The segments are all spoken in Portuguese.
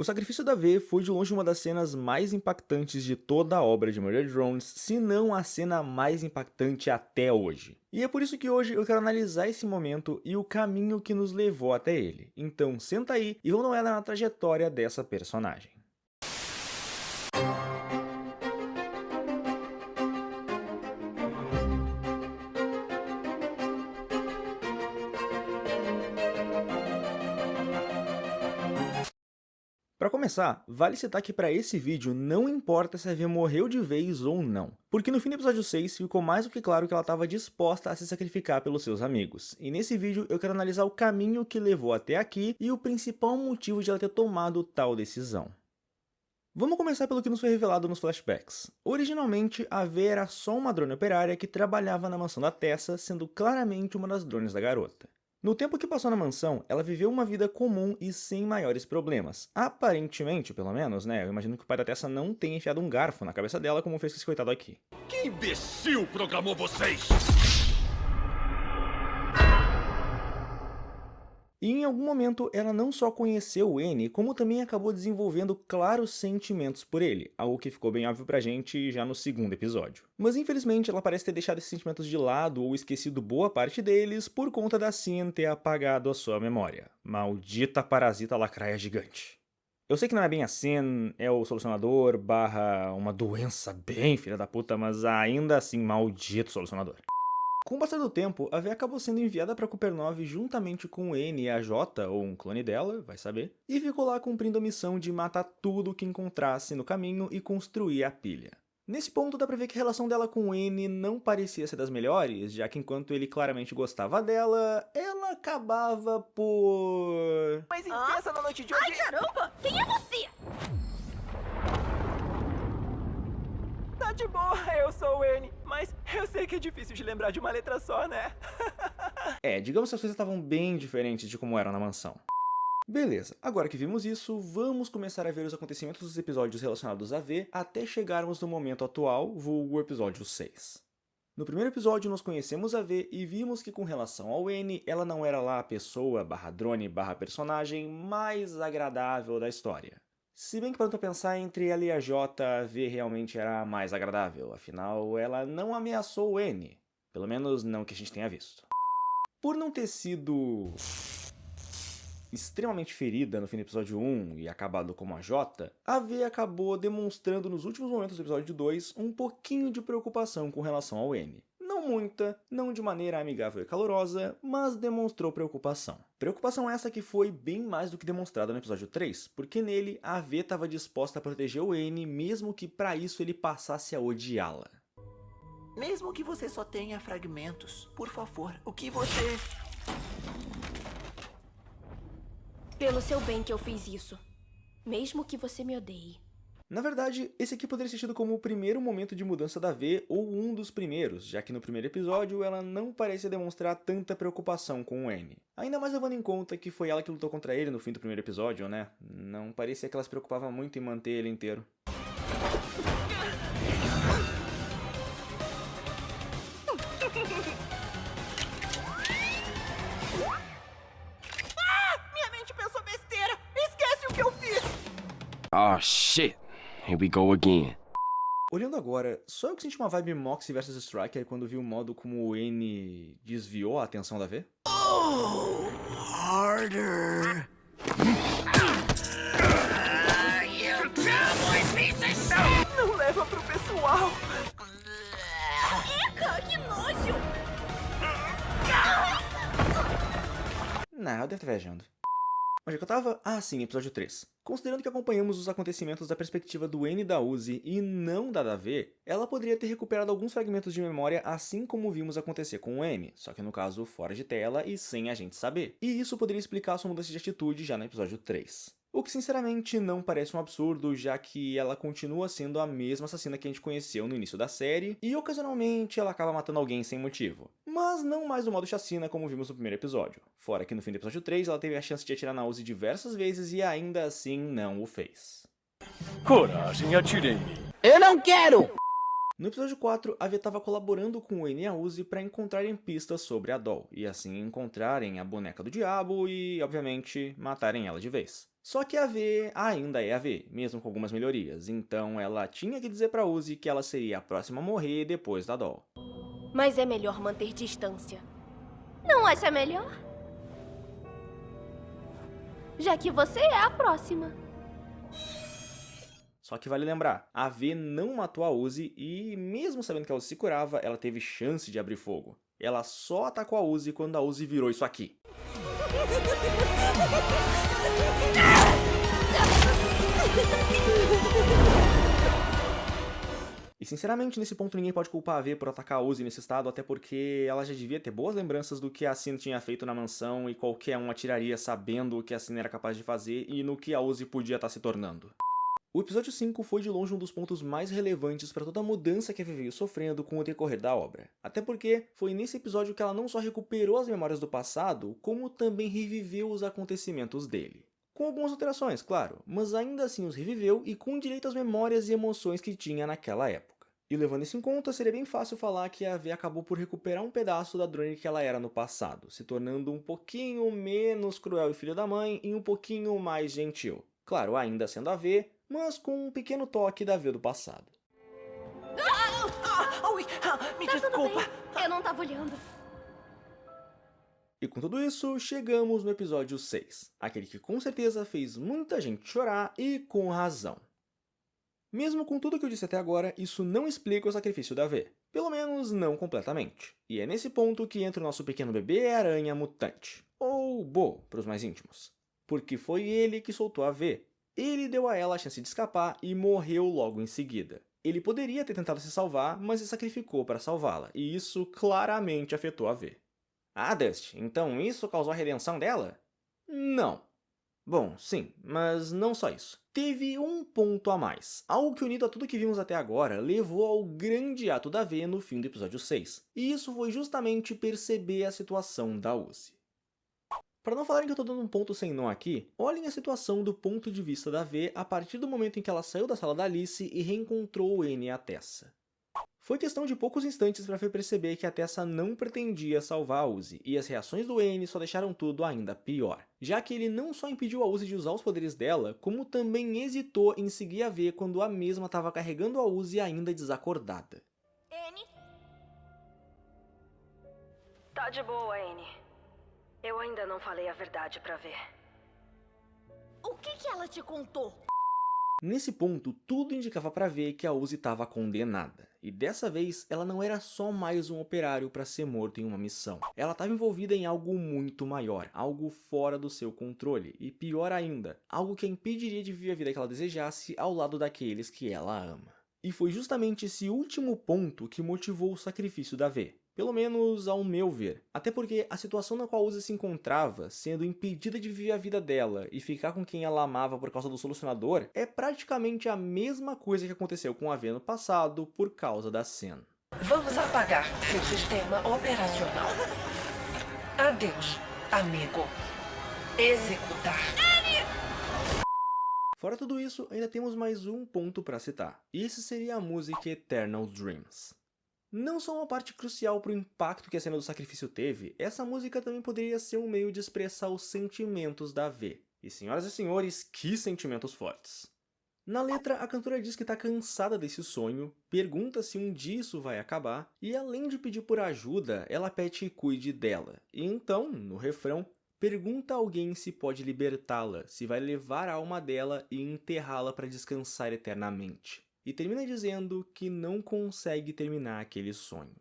O sacrifício da V foi de longe uma das cenas mais impactantes de toda a obra de Murder Drones, se não a cena mais impactante até hoje. E é por isso que hoje eu quero analisar esse momento e o caminho que nos levou até ele. Então senta aí e vamos dar uma olhada na trajetória dessa personagem. Para começar, vale citar que para esse vídeo não importa se a V morreu de vez ou não, porque no fim do episódio 6 ficou mais do que claro que ela estava disposta a se sacrificar pelos seus amigos, e nesse vídeo eu quero analisar o caminho que levou até aqui e o principal motivo de ela ter tomado tal decisão. Vamos começar pelo que nos foi revelado nos flashbacks. Originalmente, a V era só uma drone operária que trabalhava na mansão da Tessa, sendo claramente uma das drones da garota. No tempo que passou na mansão, ela viveu uma vida comum e sem maiores problemas. Aparentemente, pelo menos, né? Eu imagino que o pai da Tessa não tenha enfiado um garfo na cabeça dela como fez com esse coitado aqui. Que imbecil programou vocês? E em algum momento ela não só conheceu o N, como também acabou desenvolvendo claros sentimentos por ele, algo que ficou bem óbvio pra gente já no segundo episódio. Mas infelizmente ela parece ter deixado esses sentimentos de lado ou esquecido boa parte deles por conta da Cyn ter apagado a sua memória. Maldita parasita lacraia gigante. Eu sei que não é bem a Cyn, é o solucionador barra uma doença bem filha da puta, mas ainda assim maldito solucionador. Com o passar do tempo, a V acabou sendo enviada para Cooper 9 juntamente com o N e a J, ou um clone dela, vai saber, e ficou lá cumprindo a missão de matar tudo que encontrasse no caminho e construir a pilha. Nesse ponto dá pra ver que a relação dela com o N não parecia ser das melhores, já que enquanto ele claramente gostava dela, ela acabava por... Mas intensa na noite de hoje. Ai, caramba! Quem é você? Tá de boa, eu sou o N. Mas eu sei que é difícil de lembrar de uma letra só, né? Digamos que as coisas estavam bem diferentes de como eram na mansão. Beleza, agora que vimos isso, vamos começar a ver os acontecimentos dos episódios relacionados a V até chegarmos no momento atual, vulgo episódio 6. No primeiro episódio nós conhecemos a V e vimos que com relação ao N, ela não era lá a pessoa barra drone barra personagem mais agradável da história. Se bem que para pensar entre ela e a J, a V realmente era a mais agradável, afinal ela não ameaçou o N, pelo menos não que a gente tenha visto. Por não ter sido extremamente ferida no fim do episódio 1 e acabado como a J, a V acabou demonstrando nos últimos momentos do episódio 2 um pouquinho de preocupação com relação ao N. Não muita, não de maneira amigável e calorosa, mas demonstrou preocupação. Preocupação essa que foi bem mais do que demonstrada no episódio 3, porque nele a V estava disposta a proteger o N mesmo que para isso ele passasse a odiá-la. Mesmo que você só tenha fragmentos, por favor, o que você... Pelo seu bem que eu fiz isso. Mesmo que você me odeie. Na verdade, esse aqui poderia ser tido como o primeiro momento de mudança da V, ou um dos primeiros, já que no primeiro episódio ela não parecia demonstrar tanta preocupação com o N. Ainda mais levando em conta que foi ela que lutou contra ele no fim do primeiro episódio, né? Não parecia que ela se preocupava muito em manter ele inteiro. Minha mente pensou besteira! Esquece o que eu fiz! Oh shit, here we go again. Olhando agora, só eu que senti uma vibe Moxie vs Striker quando vi o modo como o N desviou a atenção da V? Oh, harder! Não leva pro pessoal! Eca, que nojo! Não, eu devo estar viajando. Onde é que eu tava? Ah, sim, episódio 3. Considerando que acompanhamos os acontecimentos da perspectiva do N da Uzi e não da V, ela poderia ter recuperado alguns fragmentos de memória assim como vimos acontecer com o N, só que no caso fora de tela e sem a gente saber. E isso poderia explicar sua mudança de atitude já no episódio 3. O que sinceramente não parece um absurdo, já que ela continua sendo a mesma assassina que a gente conheceu no início da série, e ocasionalmente ela acaba matando alguém sem motivo. Mas não mais do modo chacina como vimos no primeiro episódio. Fora que no fim do episódio 3 ela teve a chance de atirar na Uzi diversas vezes e ainda assim não o fez. Coragem, atire em mim. Eu não quero! No episódio 4, a V estava colaborando com o N e a Uzi para encontrarem pistas sobre a Doll, e assim encontrarem a boneca do diabo e, obviamente, matarem ela de vez. Só que a V ainda é a V, mesmo com algumas melhorias, então ela tinha que dizer pra Uzi que ela seria a próxima a morrer depois da Doll. Mas é melhor manter distância. Não acha melhor? Já que você é a próxima. Só que vale lembrar, a V não matou a Uzi e, mesmo sabendo que a Uzi se curava, ela teve chance de abrir fogo. Ela só atacou a Uzi quando a Uzi virou isso aqui. E sinceramente, nesse ponto ninguém pode culpar a V por atacar a Uzi nesse estado, até porque ela já devia ter boas lembranças do que a Sin tinha feito na mansão e qualquer um atiraria sabendo o que a Sin era capaz de fazer e no que a Uzi podia estar se tornando. O episódio 5 foi de longe um dos pontos mais relevantes para toda a mudança que a V veio sofrendo com o decorrer da obra. Até porque foi nesse episódio que ela não só recuperou as memórias do passado, como também reviveu os acontecimentos dele. Com algumas alterações, claro, mas ainda assim os reviveu e com direito às memórias e emoções que tinha naquela época. E levando isso em conta, seria bem fácil falar que a V acabou por recuperar um pedaço da drone que ela era no passado, se tornando um pouquinho menos cruel e filho da mãe e um pouquinho mais gentil. Claro, ainda sendo a V, mas com um pequeno toque da V do passado. Me Tá tudo desculpa. bem. Eu não tava olhando. E com tudo isso, chegamos no episódio 6, aquele que com certeza fez muita gente chorar e com razão. Mesmo com tudo que eu disse até agora, isso não explica o sacrifício da V, pelo menos não completamente. E é nesse ponto que entra o nosso pequeno bebê aranha mutante, ou Bo para os mais íntimos, porque foi ele que soltou a V. Ele deu a ela a chance de escapar e morreu logo em seguida. Ele poderia ter tentado se salvar, mas se sacrificou para salvá-la, e isso claramente afetou a V. Ah, Dust, então isso causou a redenção dela? Não. Bom, sim, mas não só isso. Teve um ponto a mais, algo que, unido a tudo que vimos até agora, levou ao grande ato da V no fim do episódio 6. E isso foi justamente perceber a situação da Uzi. Para não falarem que eu tô dando um ponto sem nó aqui, olhem a situação do ponto de vista da V a partir do momento em que ela saiu da sala da Alice e reencontrou o N e a Tessa. Foi questão de poucos instantes para V perceber que a Tessa não pretendia salvar a Uzi, e as reações do N só deixaram tudo ainda pior, já que ele não só impediu a Uzi de usar os poderes dela, como também hesitou em seguir a V quando a mesma estava carregando a Uzi ainda desacordada. N? Tá de boa, N. Eu ainda não falei a verdade pra ver. O que ela te contou? Nesse ponto, tudo indicava para V que a Uzi estava condenada. E dessa vez, ela não era só mais um operário para ser morto em uma missão. Ela estava envolvida em algo muito maior, algo fora do seu controle. E pior ainda, algo que a impediria de viver a vida que ela desejasse ao lado daqueles que ela ama. E foi justamente esse último ponto que motivou o sacrifício da V. Pelo menos ao meu ver. Até porque a situação na qual a Uzi se encontrava, sendo impedida de viver a vida dela e ficar com quem ela amava por causa do solucionador, é praticamente a mesma coisa que aconteceu com a V no passado por causa da Sen. Vamos apagar seu sistema operacional. Adeus, amigo. Executar. Fora tudo isso, ainda temos mais um ponto para citar. E esse seria a música Eternal Dreams. Não só uma parte crucial para o impacto que a cena do sacrifício teve, essa música também poderia ser um meio de expressar os sentimentos da V. E senhoras e senhores, que sentimentos fortes! Na letra, a cantora diz que está cansada desse sonho, pergunta se um dia isso vai acabar, e além de pedir por ajuda, ela pede que cuide dela. E então, no refrão, pergunta a alguém se pode libertá-la, se vai levar a alma dela e enterrá-la para descansar eternamente. E termina dizendo que não consegue terminar aquele sonho.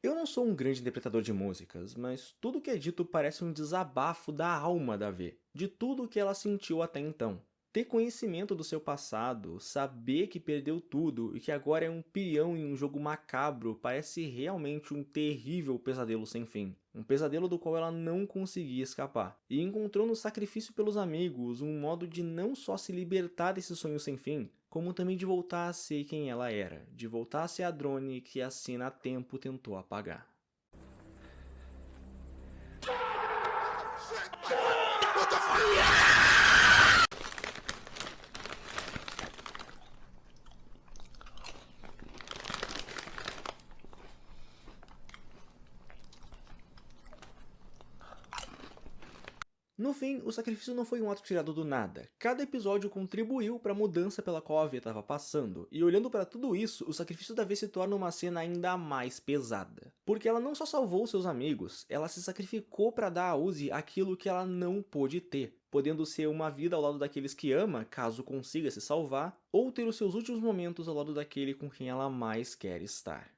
Eu não sou um grande interpretador de músicas, mas tudo que é dito parece um desabafo da alma da V, de tudo o que ela sentiu até então. Ter conhecimento do seu passado, saber que perdeu tudo e que agora é um peão em um jogo macabro parece realmente um terrível pesadelo sem fim. Um pesadelo do qual ela não conseguia escapar. E encontrou no sacrifício pelos amigos um modo de não só se libertar desse sonho sem fim, como também de voltar a ser quem ela era, de voltar a ser a drone que a Sin há tempo tentou apagar. No fim, o sacrifício não foi um ato tirado do nada. Cada episódio contribuiu para a mudança pela qual a V estava passando, e olhando para tudo isso, o sacrifício da V se torna uma cena ainda mais pesada. Porque ela não só salvou seus amigos, ela se sacrificou para dar a Uzi aquilo que ela não pôde ter, podendo ser uma vida ao lado daqueles que ama, caso consiga se salvar, ou ter os seus últimos momentos ao lado daquele com quem ela mais quer estar.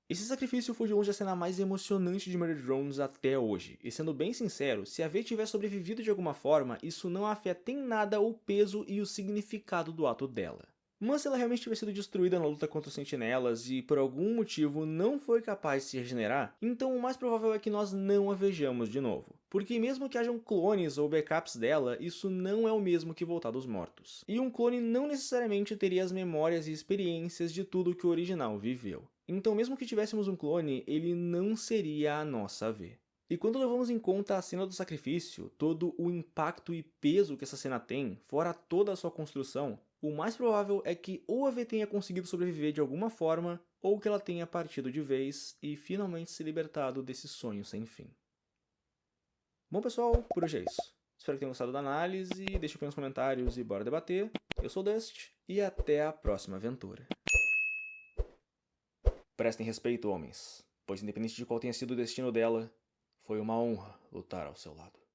Esse sacrifício foi de longe a cena mais emocionante de Murder Drones até hoje, e sendo bem sincero, se a V tivesse sobrevivido de alguma forma, isso não afeta em nada o peso e o significado do ato dela. Mas se ela realmente tivesse sido destruída na luta contra os sentinelas e por algum motivo não foi capaz de se regenerar, então o mais provável é que nós não a vejamos de novo. Porque mesmo que hajam clones ou backups dela, isso não é o mesmo que voltar dos mortos. E um clone não necessariamente teria as memórias e experiências de tudo que o original viveu. Então mesmo que tivéssemos um clone, ele não seria a nossa V. E quando levamos em conta a cena do sacrifício, todo o impacto e peso que essa cena tem, fora toda a sua construção, o mais provável é que ou a V tenha conseguido sobreviver de alguma forma, ou que ela tenha partido de vez e finalmente se libertado desse sonho sem fim. Bom pessoal, por hoje é isso. Espero que tenham gostado da análise, deixem nos comentários e bora debater. Eu sou o Dust, e até a próxima aventura. Prestem respeito, homens, pois independente de qual tenha sido o destino dela, foi uma honra lutar ao seu lado.